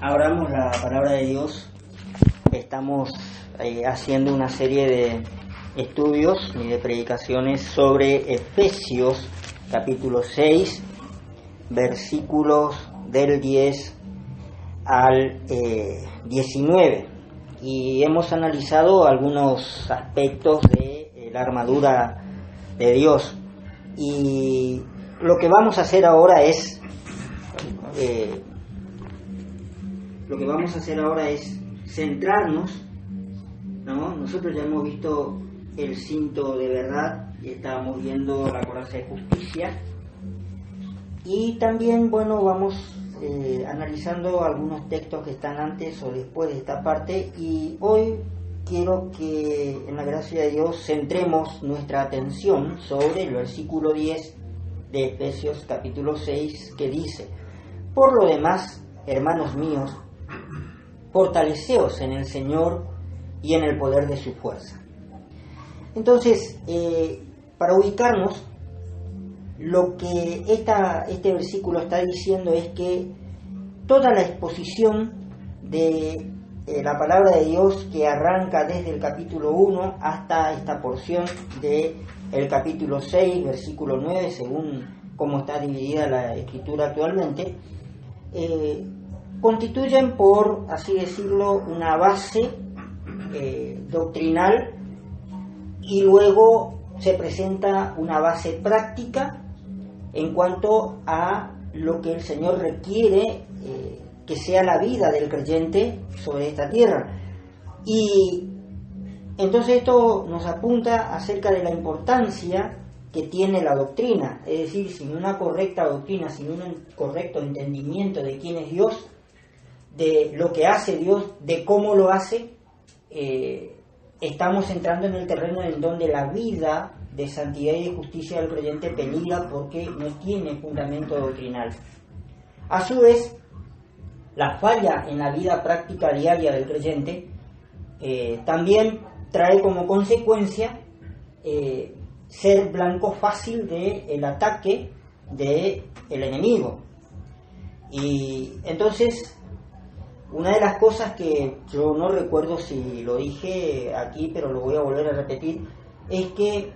Abramos la palabra de Dios. Estamos haciendo una serie de estudios y de predicaciones sobre Efesios capítulo 6, versículos del 10 al 19. Y hemos analizado algunos aspectos de la armadura de Dios. Y lo que vamos a hacer ahora es centrarnos, ¿no? Nosotros ya hemos visto el cinto de verdad y estábamos viendo la coraza de justicia, y también, vamos analizando algunos textos que están antes o después de esta parte, y hoy quiero que, en la gracia de Dios, centremos nuestra atención sobre el versículo 10 de Efesios capítulo 6, que dice: por lo demás, hermanos míos, fortaleceos en el Señor y en el poder de su fuerza. Entonces, para ubicarnos, lo que este versículo está diciendo es que toda la exposición de la palabra de Dios, que arranca desde el capítulo 1 hasta esta porción del capítulo 6, versículo 9, según cómo está dividida la escritura actualmente, constituyen, por así decirlo, una base doctrinal, y luego se presenta una base práctica en cuanto a lo que el Señor requiere que sea la vida del creyente sobre esta tierra. Y entonces esto nos apunta acerca de la importancia que tiene la doctrina, es decir, sin una correcta doctrina, sin un correcto entendimiento de quién es Dios, de lo que hace Dios, de cómo lo hace, estamos entrando en el terreno en donde la vida de santidad y de justicia del creyente peligra, porque no tiene fundamento doctrinal. A su vez, la falla en la vida práctica diaria del creyente también trae como consecuencia ser blanco fácil del ataque del enemigo. Y entonces, una de las cosas que yo no recuerdo si lo dije aquí, pero lo voy a volver a repetir, es que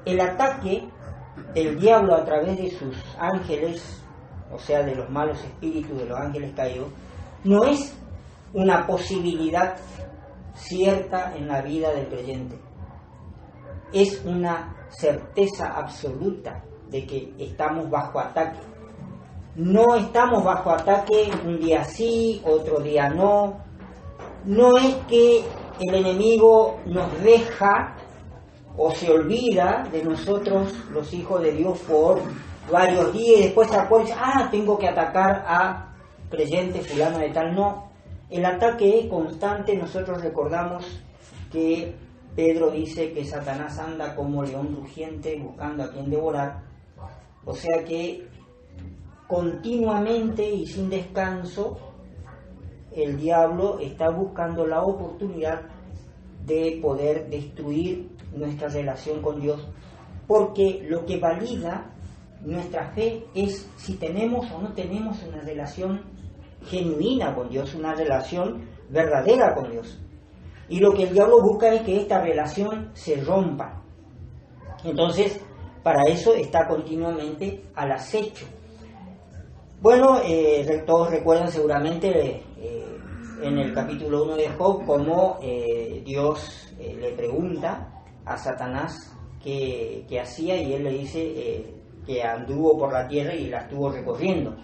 el ataque del diablo a través de sus ángeles, o sea, de los malos espíritus, de los ángeles caídos, no es una posibilidad cierta en la vida del creyente. Es una certeza absoluta de que estamos bajo ataque. No estamos bajo ataque un día sí, otro día no. No es que el enemigo nos deja o se olvida de nosotros, los hijos de Dios, por varios días, y después se acuerda y dice: tengo que atacar a creyente fulano de tal. No, el ataque es constante. Nosotros recordamos que Pedro dice que Satanás anda como león rugiente buscando a quien devorar. O sea que continuamente y sin descanso el diablo está buscando la oportunidad de poder destruir nuestra relación con Dios, porque lo que valida nuestra fe es si tenemos o no tenemos una relación genuina con Dios, una relación verdadera con Dios. Y lo que el diablo busca es que esta relación se rompa. Entonces, para eso está continuamente al acecho. Todos recuerdan seguramente en el capítulo 1 de Job cómo Dios le pregunta a Satanás qué hacía, y él le dice que anduvo por la tierra y la estuvo recorriendo.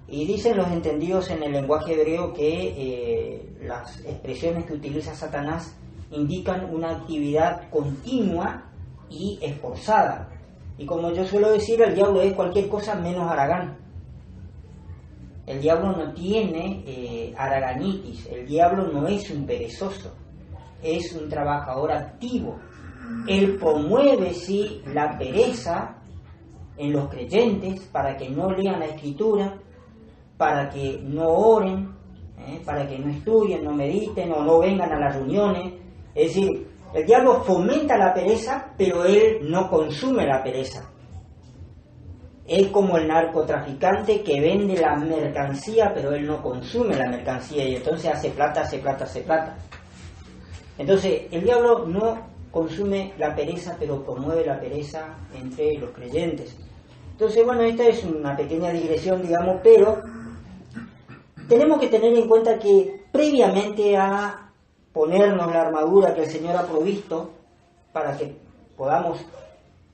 Y dicen los entendidos en el lenguaje hebreo que las expresiones que utiliza Satanás indican una actividad continua y esforzada. Y como yo suelo decir, el diablo es cualquier cosa menos haragán. El diablo no tiene haraganitis, el diablo no es un perezoso, es un trabajador activo. Él promueve, sí, la pereza en los creyentes para que no lean la Escritura, para que no oren, para que no estudien, no mediten o no vengan a las reuniones. Es decir, el diablo fomenta la pereza, pero él no consume la pereza. Es como el narcotraficante que vende la mercancía, pero él no consume la mercancía y entonces hace plata, hace plata, hace plata. Entonces, el diablo no consume la pereza, pero promueve la pereza entre los creyentes. Entonces, bueno, esta es una pequeña digresión, digamos, pero tenemos que tener en cuenta que previamente a ponernos la armadura que el Señor ha provisto para que podamos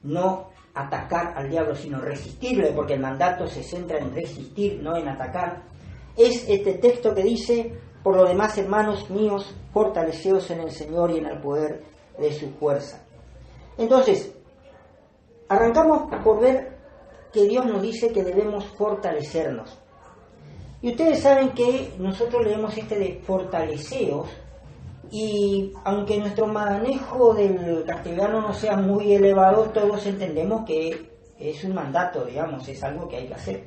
no atacar al diablo, sino resistirle, porque el mandato se centra en resistir, no en atacar, es este texto que dice: por lo demás, hermanos míos, fortaleceos en el Señor y en el poder de su fuerza. Entonces, arrancamos por ver que Dios nos dice que debemos fortalecernos. Y ustedes saben que nosotros leemos de fortaleceos, y aunque nuestro manejo del castellano no sea muy elevado, todos entendemos que es un mandato, digamos, es algo que hay que hacer.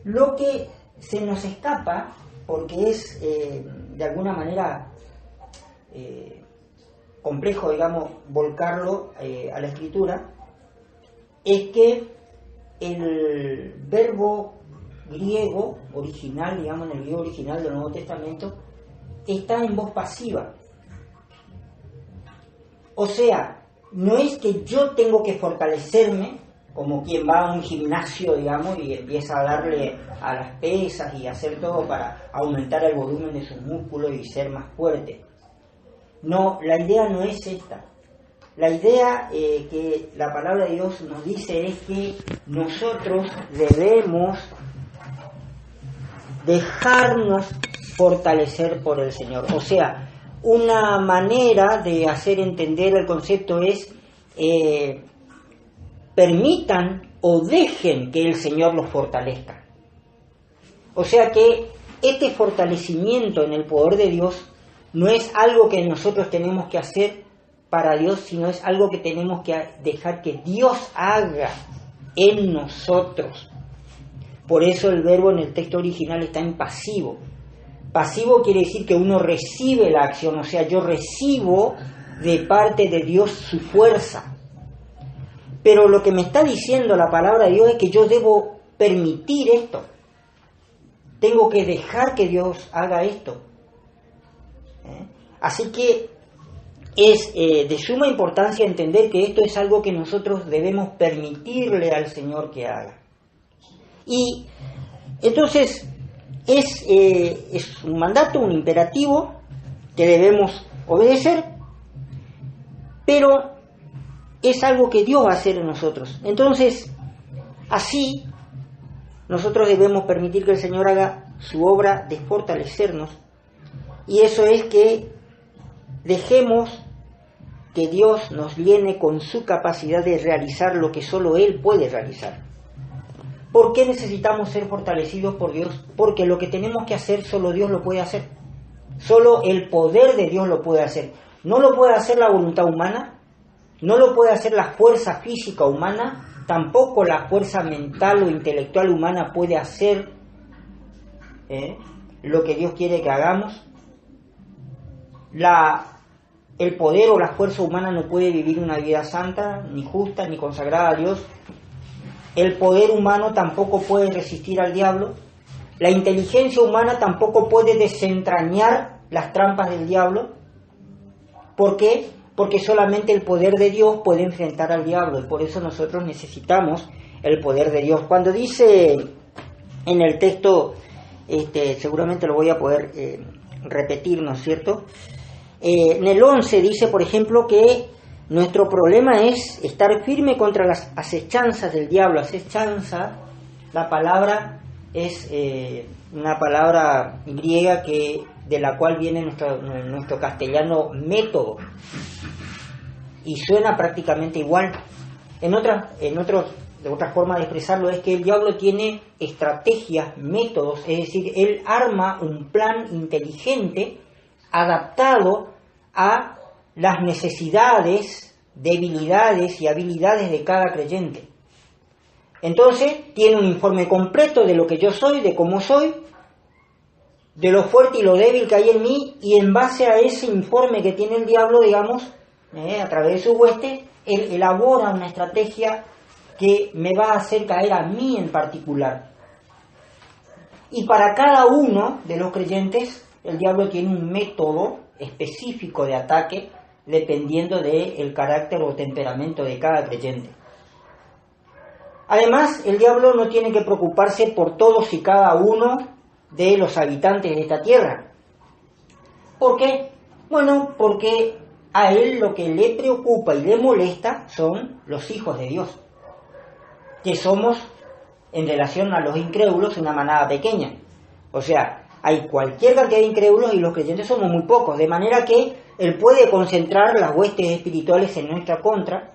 Lo que se nos escapa, porque es de alguna manera complejo, digamos, volcarlo a la escritura, es que el verbo griego original, digamos, en el griego original del Nuevo Testamento, está en voz pasiva. O sea, no es que yo tengo que fortalecerme como quien va a un gimnasio, digamos, y empieza a darle a las pesas y hacer todo para aumentar el volumen de sus músculos y ser más fuerte. No, la idea no es esta. La idea que la palabra de Dios nos dice es que nosotros debemos dejarnos fortalecer por el Señor. O sea, una manera de hacer entender el concepto es permitan o dejen que el Señor los fortalezca. O sea que este fortalecimiento en el poder de Dios no es algo que nosotros tenemos que hacer para Dios, sino es algo que tenemos que dejar que Dios haga en nosotros. Por eso el verbo en el texto original está en pasivo. Pasivo quiere decir que uno recibe la acción, o sea, yo recibo de parte de Dios su fuerza. Pero lo que me está diciendo la palabra de Dios es que yo debo permitir esto. Tengo que dejar que Dios haga esto. Así que es de suma importancia entender que esto es algo que nosotros debemos permitirle al Señor que haga. Y entonces es un mandato, un imperativo que debemos obedecer, pero es algo que Dios va a hacer en nosotros. Entonces, así, nosotros debemos permitir que el Señor haga su obra de fortalecernos, y eso es que dejemos que Dios nos llene con su capacidad de realizar lo que solo Él puede realizar. ¿Por qué necesitamos ser fortalecidos por Dios? Porque lo que tenemos que hacer solo Dios lo puede hacer. Solo el poder de Dios lo puede hacer. No lo puede hacer la voluntad humana, no lo puede hacer la fuerza física humana, tampoco la fuerza mental o intelectual humana puede hacer lo que Dios quiere que hagamos. El poder o la fuerza humana no puede vivir una vida santa, ni justa, ni consagrada a Dios. El poder humano tampoco puede resistir al diablo. La inteligencia humana tampoco puede desentrañar las trampas del diablo. ¿Por qué? Porque solamente el poder de Dios puede enfrentar al diablo, y por eso nosotros necesitamos el poder de Dios. Cuando dice en el texto, seguramente lo voy a poder repetir, ¿no es cierto? En el 11 dice, por ejemplo, que nuestro problema es estar firme contra las acechanzas del diablo. Acechanza, la palabra es una palabra griega de la cual viene nuestro castellano método, y suena prácticamente igual. De otra forma de expresarlo es que el diablo tiene estrategias, métodos, es decir, él arma un plan inteligente adaptado a las necesidades, debilidades y habilidades de cada creyente. Entonces, tiene un informe completo de lo que yo soy, de cómo soy, de lo fuerte y lo débil que hay en mí, y en base a ese informe que tiene el diablo, digamos, a través de su hueste, él elabora una estrategia que me va a hacer caer a mí en particular. Y para cada uno de los creyentes, el diablo tiene un método específico de ataque dependiendo del carácter o temperamento de cada creyente. Además, el diablo no tiene que preocuparse por todos y cada uno de los habitantes de esta tierra. ¿Por qué? Bueno, porque a él lo que le preocupa y le molesta son los hijos de Dios, que somos, en relación a los incrédulos, una manada pequeña. O sea, hay cualquier cantidad de incrédulos y los creyentes somos muy pocos, de manera que él puede concentrar las huestes espirituales en nuestra contra,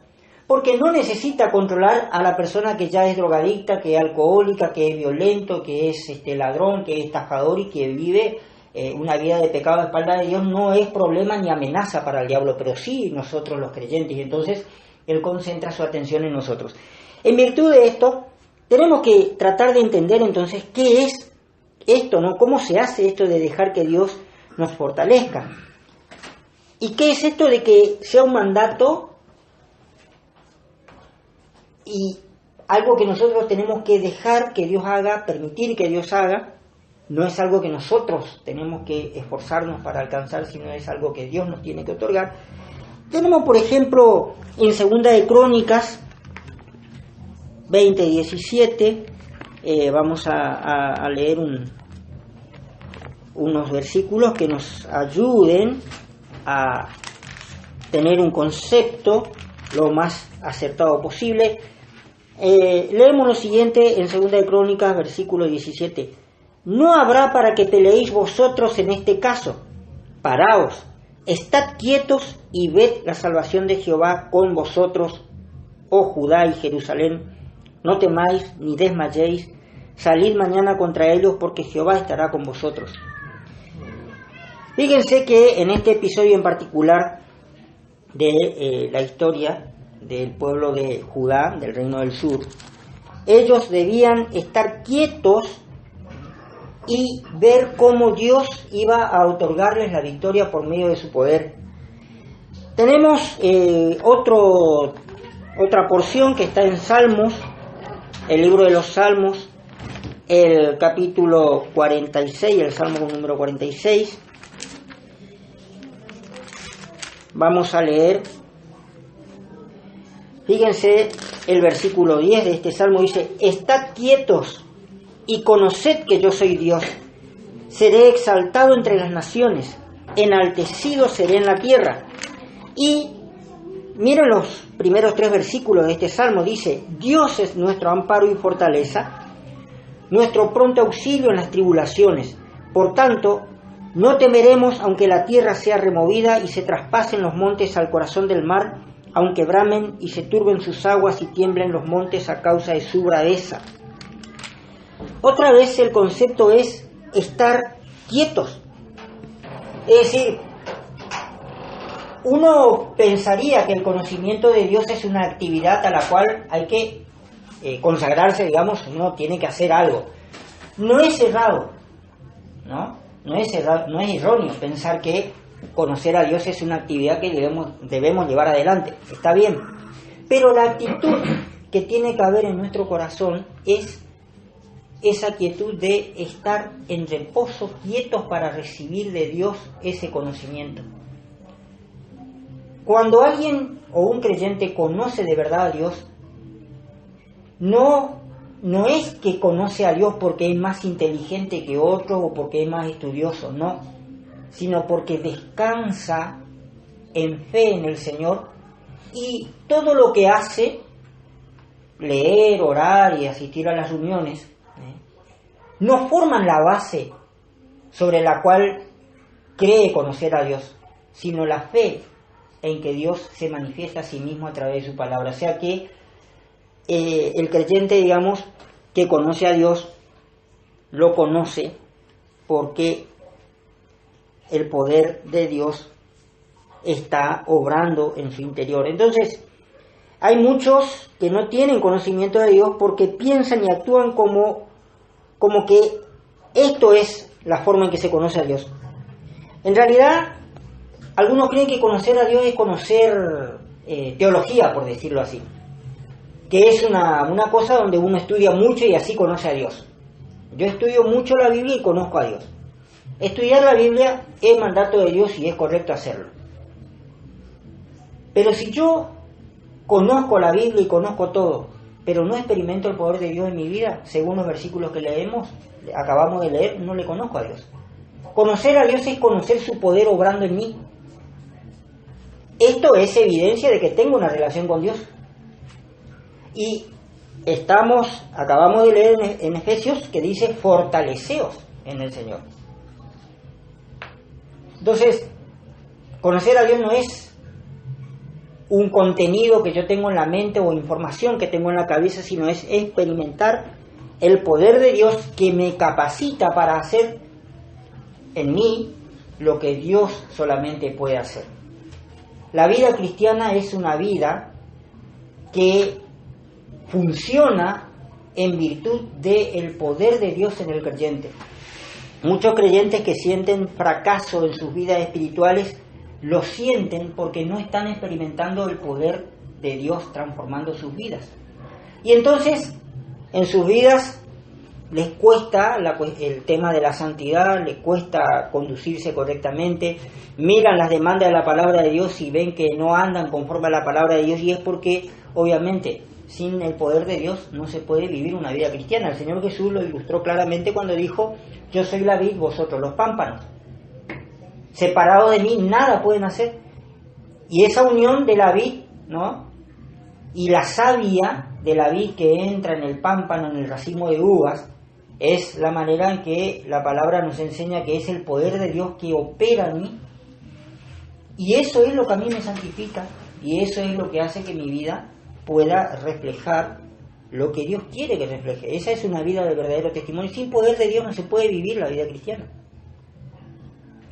porque no necesita controlar a la persona que ya es drogadicta, que es alcohólica, que es violento, que es ladrón, que es estafador y que vive una vida de pecado a espalda de Dios. No es problema ni amenaza para el diablo, pero sí nosotros los creyentes, y entonces él concentra su atención en nosotros. En virtud de esto, tenemos que tratar de entender entonces qué es esto, ¿no? ¿Cómo se hace esto de dejar que Dios nos fortalezca? ¿Y qué es esto de que sea un mandato y algo que nosotros tenemos que dejar que Dios haga, permitir que Dios haga? No es algo que nosotros tenemos que esforzarnos para alcanzar, sino es algo que Dios nos tiene que otorgar. Tenemos, por ejemplo, en Segunda de Crónicas 20:17, vamos a leer unos versículos que nos ayuden a tener un concepto lo más acertado posible. Leemos lo siguiente en Segunda de Crónicas, versículo 17. No habrá para que peleéis vosotros en este caso. Paraos, estad quietos y ved la salvación de Jehová con vosotros, oh Judá y Jerusalén. No temáis ni desmayéis, salid mañana contra ellos, porque Jehová estará con vosotros. Fíjense que en este episodio en particular de la historia del pueblo de Judá, del reino del sur, ellos debían estar quietos y ver cómo Dios iba a otorgarles la victoria por medio de su poder. Tenemos otra porción que está en Salmos, el libro de los Salmos, el capítulo 46, el Salmo número 46. Vamos a leer, fíjense, el versículo 10 de este Salmo dice: Estad quietos y conoced que yo soy Dios. Seré exaltado entre las naciones, enaltecido seré en la tierra. Y miren los primeros 3 versículos de este Salmo, dice: Dios es nuestro amparo y fortaleza, nuestro pronto auxilio en las tribulaciones. Por tanto, no temeremos aunque la tierra sea removida y se traspasen los montes al corazón del mar, aunque bramen y se turben sus aguas y tiemblen los montes a causa de su braveza. Otra vez el concepto es estar quietos. Es decir, uno pensaría que el conocimiento de Dios es una actividad a la cual hay que consagrarse, digamos, uno tiene que hacer algo. No es errado, no es erróneo pensar que conocer a Dios es una actividad que debemos llevar adelante, está bien, pero la actitud que tiene que haber en nuestro corazón es esa quietud de estar en reposo, quietos para recibir de Dios ese conocimiento. Cuando alguien o un creyente conoce de verdad a Dios, no es que conoce a Dios porque es más inteligente que otro o porque es más estudioso, no, sino porque descansa en fe en el Señor, y todo lo que hace, leer, orar y asistir a las reuniones, no forman la base sobre la cual cree conocer a Dios, sino la fe en que Dios se manifiesta a sí mismo a través de su palabra. O sea que el creyente, digamos, que conoce a Dios, lo conoce porque el poder de Dios está obrando en su interior. Entonces, hay muchos que no tienen conocimiento de Dios porque piensan y actúan como que esto es la forma en que se conoce a Dios. En realidad, algunos creen que conocer a Dios es conocer teología, por decirlo así. que es una cosa donde uno estudia mucho y así conoce a Dios. Yo estudio mucho la Biblia y conozco a Dios. Estudiar la Biblia es mandato de Dios y es correcto hacerlo. Pero si yo conozco la Biblia y conozco todo, pero no experimento el poder de Dios en mi vida, según los versículos que acabamos de leer, no le conozco a Dios. Conocer a Dios es conocer su poder obrando en mí. Esto es evidencia de que tengo una relación con Dios. Y acabamos de leer en Efesios que dice fortaleceos en el Señor. Entonces, conocer a Dios no es un contenido que yo tengo en la mente o información que tengo en la cabeza, sino es experimentar el poder de Dios que me capacita para hacer en mí lo que Dios solamente puede hacer. La vida cristiana es una vida que funciona en virtud del poder de Dios en el creyente. Muchos creyentes que sienten fracaso en sus vidas espirituales lo sienten porque no están experimentando el poder de Dios transformando sus vidas. Y entonces, en sus vidas les cuesta el tema de la santidad, les cuesta conducirse correctamente, miran las demandas de la palabra de Dios y ven que no andan conforme a la palabra de Dios, y es porque, obviamente, sin el poder de Dios no se puede vivir una vida cristiana. El Señor Jesús lo ilustró claramente cuando dijo: yo soy la vid, vosotros los pámpanos. Separado de mí nada pueden hacer. Y esa unión de la vid, ¿no?, y la savia de la vid que entra en el pámpano, en el racimo de uvas, es la manera en que la palabra nos enseña que es el poder de Dios que opera en mí. Y eso es lo que a mí me santifica, y eso es lo que hace que mi vida pueda reflejar lo que Dios quiere que refleje. Esa es una vida de verdadero testimonio. Sin poder de Dios no se puede vivir la vida cristiana.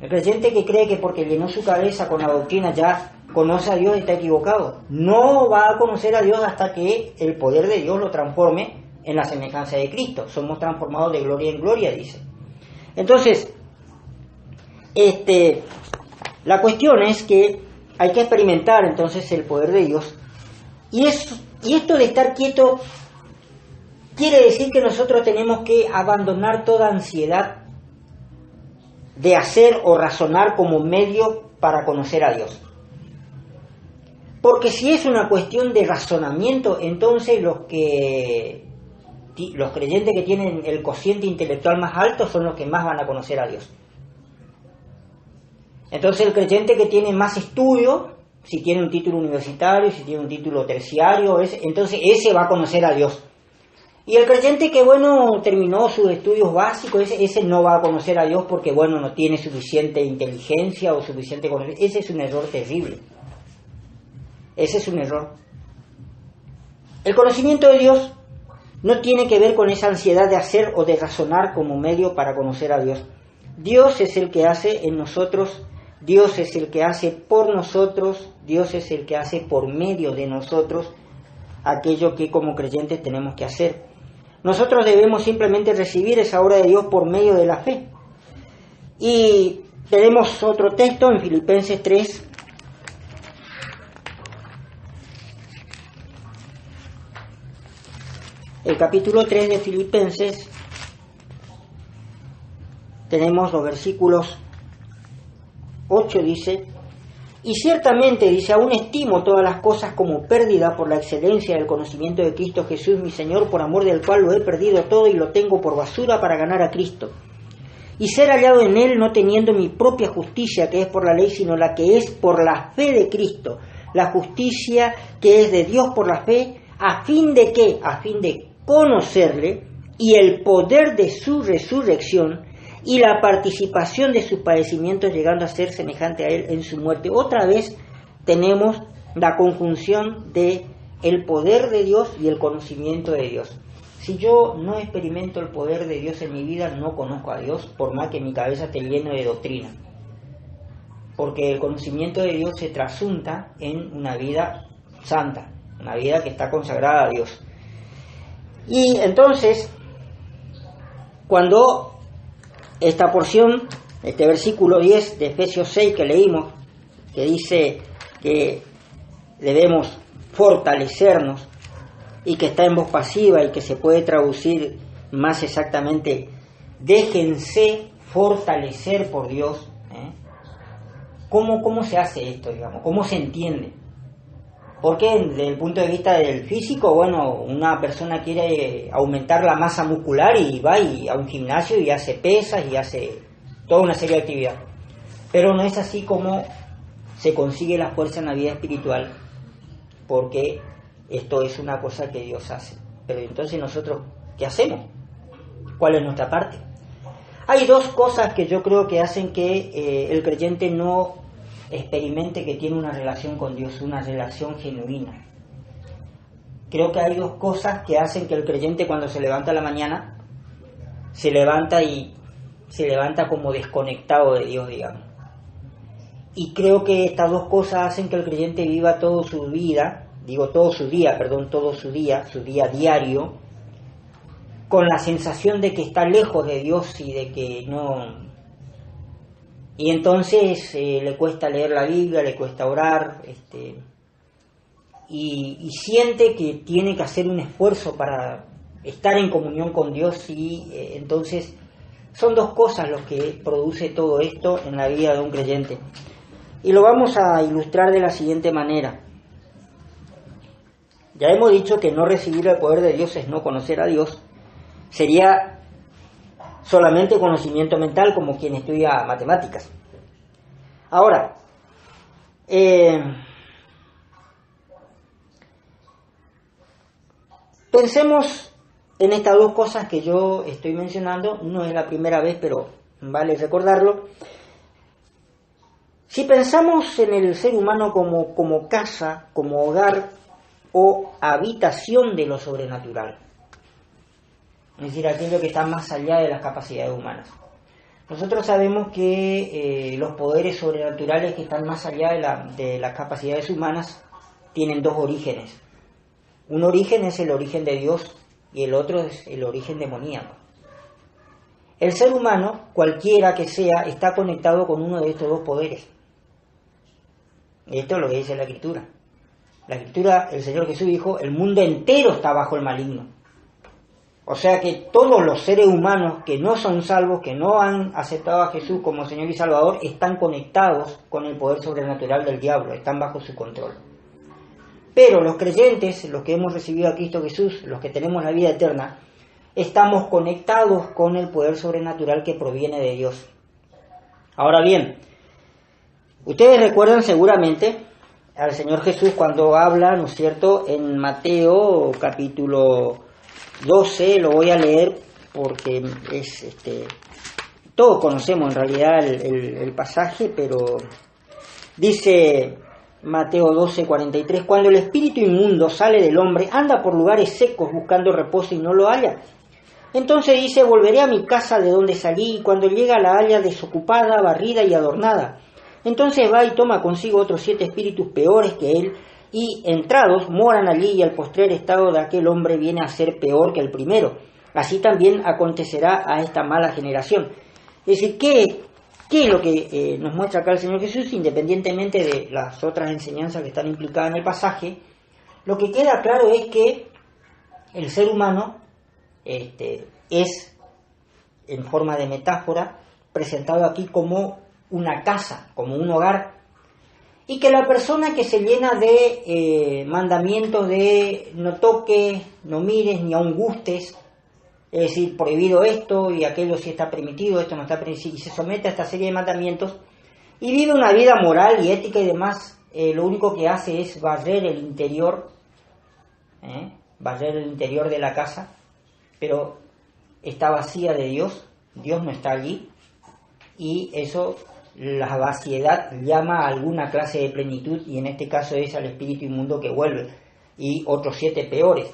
El creyente que cree que porque llenó su cabeza con la doctrina ya conoce a Dios está equivocado. No va a conocer a Dios hasta que el poder de Dios lo transforme en la semejanza de Cristo. Somos transformados de gloria en gloria, dice. Entonces, la cuestión es que hay que experimentar entonces el poder de Dios. Y esto de estar quieto quiere decir que nosotros tenemos que abandonar toda ansiedad de hacer o razonar como medio para conocer a Dios. Porque si es una cuestión de razonamiento, entonces los creyentes que tienen el cociente intelectual más alto son los que más van a conocer a Dios. Entonces el creyente que tiene más estudio, si tiene un título universitario, si tiene un título terciario, entonces ese va a conocer a Dios. Y el creyente que, terminó sus estudios básicos, ese no va a conocer a Dios porque, no tiene suficiente inteligencia o suficiente conocimiento. Ese es un error terrible. Ese es un error. El conocimiento de Dios no tiene que ver con esa ansiedad de hacer o de razonar como medio para conocer a Dios. Dios es el que hace en nosotros, Dios es el que hace por nosotros, Dios es el que hace por medio de nosotros aquello que como creyentes tenemos que hacer. Nosotros debemos simplemente recibir esa obra de Dios por medio de la fe. Y tenemos otro texto en Filipenses 3. El capítulo 3 de Filipenses, tenemos los versículos 8, dice: y ciertamente, dice, aún estimo todas las cosas como pérdida por la excelencia del conocimiento de Cristo Jesús, mi Señor, por amor del cual lo he perdido todo y lo tengo por basura para ganar a Cristo. Y ser hallado en Él, no teniendo mi propia justicia, que es por la ley, sino la que es por la fe de Cristo, la justicia que es de Dios por la fe, a fin de ¿qué? A fin de conocerle y el poder de su resurrección y la participación de sus padecimientos, llegando a ser semejante a Él en su muerte. Otra vez tenemos la conjunción de el poder de Dios y el conocimiento de Dios. Si yo no experimento el poder de Dios en mi vida, no conozco a Dios, por más que mi cabeza esté llena de doctrina. Porque el conocimiento de Dios se trasunta en una vida santa, una vida que está consagrada a Dios. Y entonces, cuando esta porción, este versículo 10 de Efesios 6 que leímos, que dice que debemos fortalecernos, y que está en voz pasiva y que se puede traducir más exactamente, déjense fortalecer por Dios. ¿Cómo se hace esto, digamos? ¿Cómo se entiende? Porque desde el punto de vista del físico, bueno, una persona quiere aumentar la masa muscular y va a un gimnasio y hace pesas y hace toda una serie de actividades. Pero no es así como se consigue la fuerza en la vida espiritual, porque esto es una cosa que Dios hace. Pero entonces nosotros, ¿qué hacemos? ¿Cuál es nuestra parte? Hay dos cosas que yo creo que hacen que el creyente no experimente que tiene una relación con Dios, una relación genuina. Creo que hay dos cosas que hacen que el creyente cuando se levanta a la mañana, se levanta como desconectado de Dios, digamos. Y creo que estas dos cosas hacen que el creyente viva todo su día diario, con la sensación de que está lejos de Dios y de que no. Y entonces le cuesta leer la Biblia, le cuesta orar, y siente que tiene que hacer un esfuerzo para estar en comunión con Dios, y entonces son dos cosas los que produce todo esto en la vida de un creyente. Y lo vamos a ilustrar de la siguiente manera. Ya hemos dicho que no recibir el poder de Dios es no conocer a Dios. Sería solamente conocimiento mental, como quien estudia matemáticas. Ahora, pensemos en estas dos cosas que yo estoy mencionando. No es la primera vez, pero vale recordarlo. Si pensamos en el ser humano como casa, como hogar o habitación de lo sobrenatural, es decir, aquello que está más allá de las capacidades humanas. Nosotros sabemos que los poderes sobrenaturales que están más allá de las capacidades humanas tienen dos orígenes. Un origen es el origen de Dios y el otro es el origen demoníaco. El ser humano, cualquiera que sea, está conectado con uno de estos dos poderes. Esto es lo que dice la Escritura. La Escritura, el Señor Jesús dijo, el mundo entero está bajo el maligno. O sea que todos los seres humanos que no son salvos, que no han aceptado a Jesús como Señor y Salvador, están conectados con el poder sobrenatural del diablo, están bajo su control. Pero los creyentes, los que hemos recibido a Cristo Jesús, los que tenemos la vida eterna, estamos conectados con el poder sobrenatural que proviene de Dios. Ahora bien, ustedes recuerdan seguramente al Señor Jesús cuando habla, ¿no es cierto?, en Mateo capítulo 12, lo voy a leer porque es todos conocemos en realidad el pasaje, pero dice Mateo 12:43, cuando el espíritu inmundo sale del hombre, anda por lugares secos buscando reposo y no lo halla. Entonces dice, volveré a mi casa de donde salí, y cuando llega la halla desocupada, barrida y adornada. Entonces va y toma consigo otros 7 espíritus peores que él, y entrados moran allí, y el postrer estado de aquel hombre viene a ser peor que el primero. Así también acontecerá a esta mala generación. Es decir, ¿qué es lo que nos muestra acá el Señor Jesús? Independientemente de las otras enseñanzas que están implicadas en el pasaje, lo que queda claro es que el ser humano es, en forma de metáfora, presentado aquí como una casa, como un hogar, y que la persona que se llena de mandamientos de no toques, no mires, ni aun gustes, es decir, prohibido esto y aquello sí está permitido, esto no está permitido, y se somete a esta serie de mandamientos y vive una vida moral y ética y demás, lo único que hace es barrer el interior de la casa, pero está vacía de Dios, Dios no está allí, y eso, la vaciedad, llama a alguna clase de plenitud, y en este caso es al espíritu inmundo que vuelve, y otros 7 peores.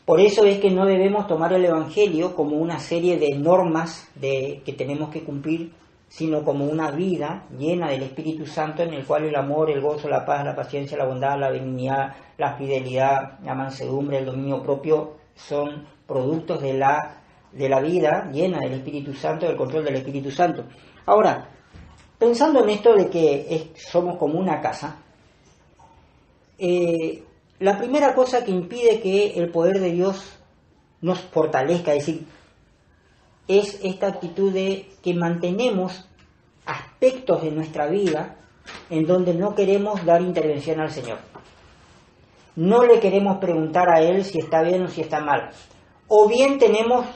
Por eso es que no debemos tomar el Evangelio como una serie de normas que tenemos que cumplir, sino como una vida llena del Espíritu Santo, en el cual el amor, el gozo, la paz, la paciencia, la bondad, la benignidad, la fidelidad, la mansedumbre, el dominio propio son productos de la vida llena del Espíritu Santo, del control del Espíritu Santo. Ahora, pensando en esto de que somos como una casa, la primera cosa que impide que el poder de Dios nos fortalezca, es decir, es esta actitud de que mantenemos aspectos de nuestra vida en donde no queremos dar intervención al Señor. No le queremos preguntar a Él si está bien o si está mal. O bien tenemos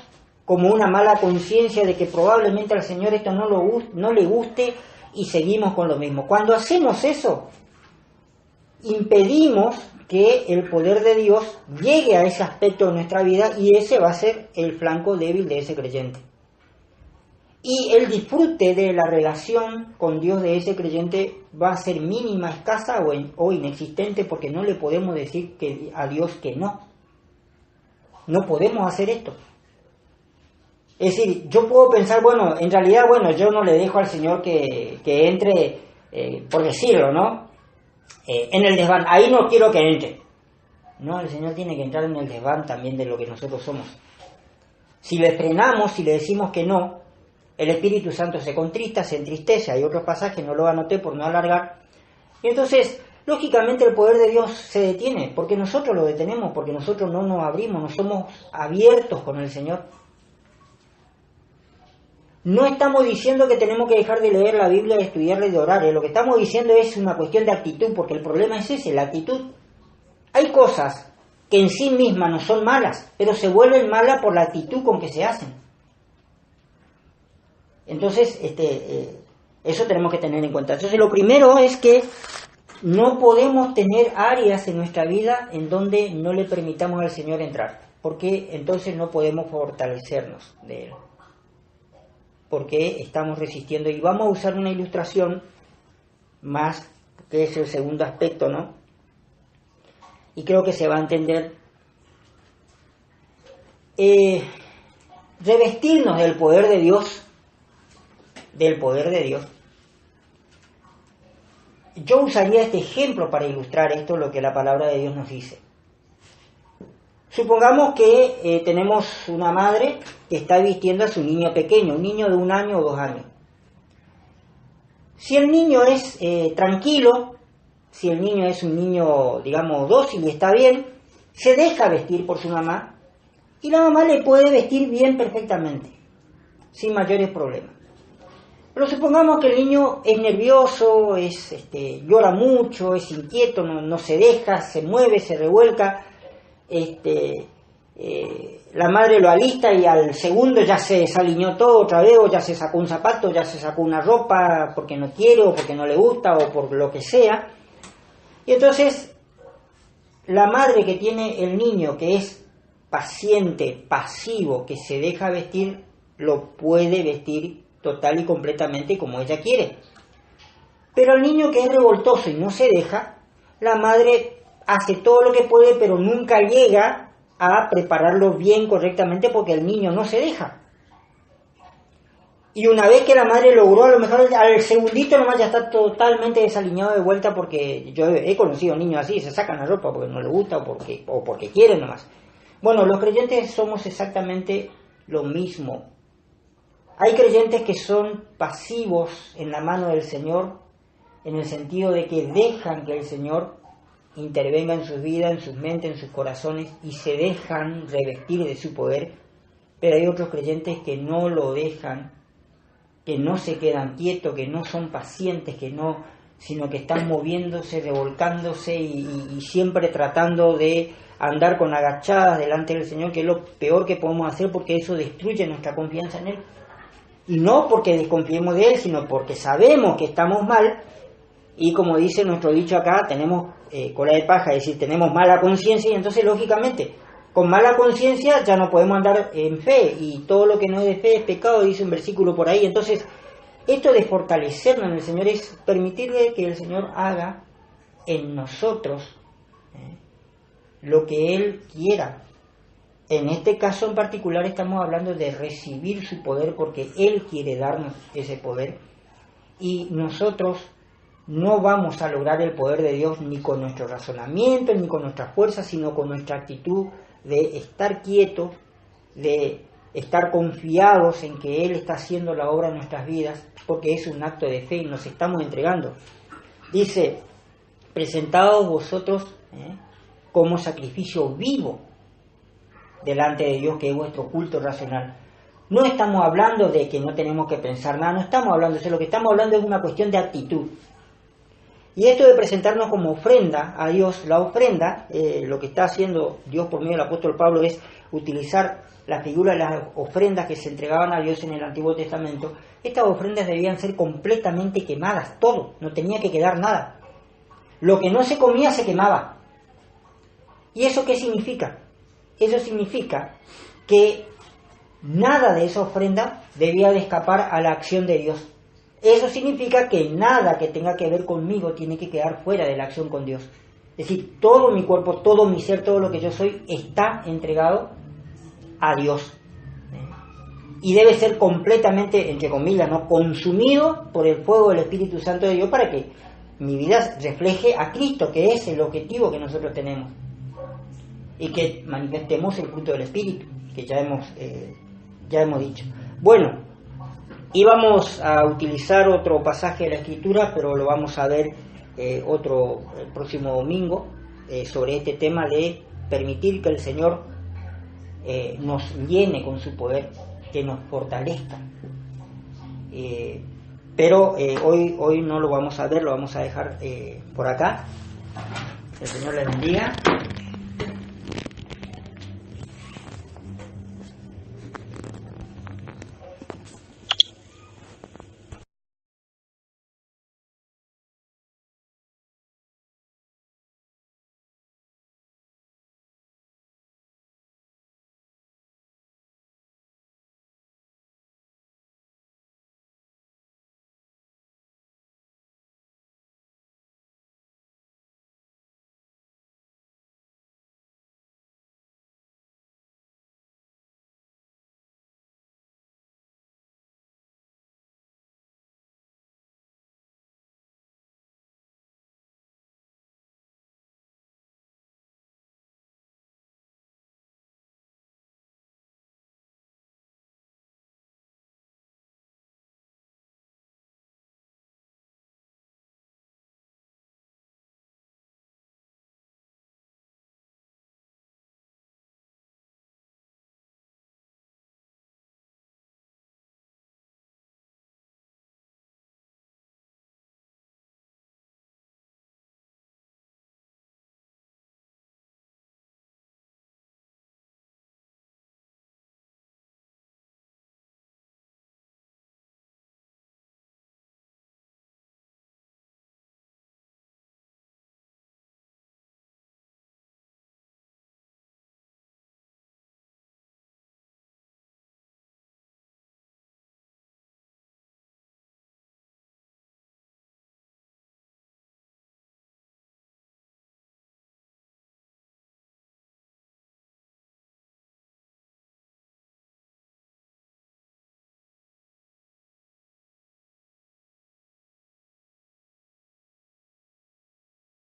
como una mala conciencia de que probablemente al Señor esto no le guste y seguimos con lo mismo. Cuando hacemos eso, impedimos que el poder de Dios llegue a ese aspecto de nuestra vida y ese va a ser el flanco débil de ese creyente. Y el disfrute de la relación con Dios de ese creyente va a ser mínima, escasa o inexistente, porque no le podemos decir a Dios que no. No podemos hacer esto. Es decir, yo puedo pensar, bueno, en realidad, yo no le dejo al Señor que entre, por decirlo, ¿no? En el desván, ahí no quiero que entre. No, el Señor tiene que entrar en el desván también de lo que nosotros somos. Si le frenamos, si le decimos que no, el Espíritu Santo se contrista, se entristece. Hay otros pasajes, no lo anoté por no alargar. Y entonces, lógicamente el poder de Dios se detiene, porque nosotros lo detenemos, porque nosotros no nos abrimos, no somos abiertos con el Señor. No estamos diciendo que tenemos que dejar de leer la Biblia, de estudiarla y de orar. Lo que estamos diciendo es una cuestión de actitud, porque el problema es ese, la actitud. Hay cosas que en sí mismas no son malas, pero se vuelven malas por la actitud con que se hacen. Entonces, eso tenemos que tener en cuenta. Entonces, lo primero es que no podemos tener áreas en nuestra vida en donde no le permitamos al Señor entrar, porque entonces no podemos fortalecernos de Él, porque estamos resistiendo. Y vamos a usar una ilustración más, que es el segundo aspecto, ¿no? Y creo que se va a entender. Revestirnos del poder de Dios, Yo usaría este ejemplo para ilustrar esto, lo que la palabra de Dios nos dice. Supongamos que tenemos una madre que está vistiendo a su niño pequeño, un niño de 1 año o 2 años. Si el niño es tranquilo, si el niño es un niño, digamos, dócil y está bien, se deja vestir por su mamá y la mamá le puede vestir bien perfectamente, sin mayores problemas. Pero supongamos que el niño es nervioso, llora mucho, es inquieto, no se deja, se mueve, se revuelca. La madre lo alista y al segundo ya se desaliñó todo otra vez, o ya se sacó un zapato, ya se sacó una ropa porque no quiere o porque no le gusta o por lo que sea. Y entonces la madre que tiene el niño, que es paciente, pasivo, que se deja vestir, lo puede vestir total y completamente como ella quiere. Pero el niño que es revoltoso y no se deja, la madre hace todo lo que puede, pero nunca llega a prepararlo bien, correctamente, porque el niño no se deja. Y una vez que la madre logró, a lo mejor al segundito nomás ya está totalmente desaliñado de vuelta, porque yo he conocido niños así, se sacan la ropa porque no les gusta o porque quieren nomás. Bueno, los creyentes somos exactamente lo mismo. Hay creyentes que son pasivos en la mano del Señor, en el sentido de que dejan que el Señor intervenga en sus vidas, en sus mentes, en sus corazones, y se dejan revestir de su poder. Pero hay otros creyentes que no lo dejan, que no se quedan quietos, que no son pacientes, sino que están moviéndose, revolcándose y siempre tratando de andar con agachadas delante del Señor, que es lo peor que podemos hacer, porque eso destruye nuestra confianza en Él. Y no porque desconfiemos de Él, sino porque sabemos que estamos mal, y como dice nuestro dicho acá, tenemos cola de paja, es decir, tenemos mala conciencia, y entonces lógicamente con mala conciencia ya no podemos andar en fe, y todo lo que no es de fe es pecado, dice un versículo por ahí. Entonces, esto de fortalecernos en el Señor es permitirle que el Señor haga en nosotros lo que Él quiera. En este caso en particular estamos hablando de recibir su poder, porque Él quiere darnos ese poder, y nosotros no vamos a lograr el poder de Dios ni con nuestro razonamiento, ni con nuestra fuerza, sino con nuestra actitud de estar quietos, de estar confiados en que Él está haciendo la obra en nuestras vidas, porque es un acto de fe y nos estamos entregando. Dice, presentaos vosotros como sacrificio vivo delante de Dios, que es vuestro culto racional. No estamos hablando de que no tenemos que pensar nada, no estamos hablando de eso, lo que estamos hablando es una cuestión de actitud. Y esto de presentarnos como ofrenda a Dios, la ofrenda, lo que está haciendo Dios por medio del apóstol Pablo es utilizar la figura de las ofrendas que se entregaban a Dios en el Antiguo Testamento. Estas ofrendas debían ser completamente quemadas, todo, no tenía que quedar nada. Lo que no se comía se quemaba. ¿Y eso qué significa? Eso significa que nada de esa ofrenda debía de escapar a la acción de Dios. Eso significa que nada que tenga que ver conmigo tiene que quedar fuera de la acción con Dios. Es decir, todo mi cuerpo, todo mi ser, todo lo que yo soy está entregado a Dios. Y debe ser completamente, entre comillas, ¿no?, consumido por el fuego del Espíritu Santo de Dios para que mi vida refleje a Cristo, que es el objetivo que nosotros tenemos. Y que manifestemos el fruto del Espíritu, que ya hemos dicho. Bueno, íbamos a utilizar otro pasaje de la Escritura, pero lo vamos a ver el próximo domingo, sobre este tema de permitir que el Señor nos llene con su poder, que nos fortalezca. Pero hoy no lo vamos a ver, lo vamos a dejar por acá. El Señor les bendiga.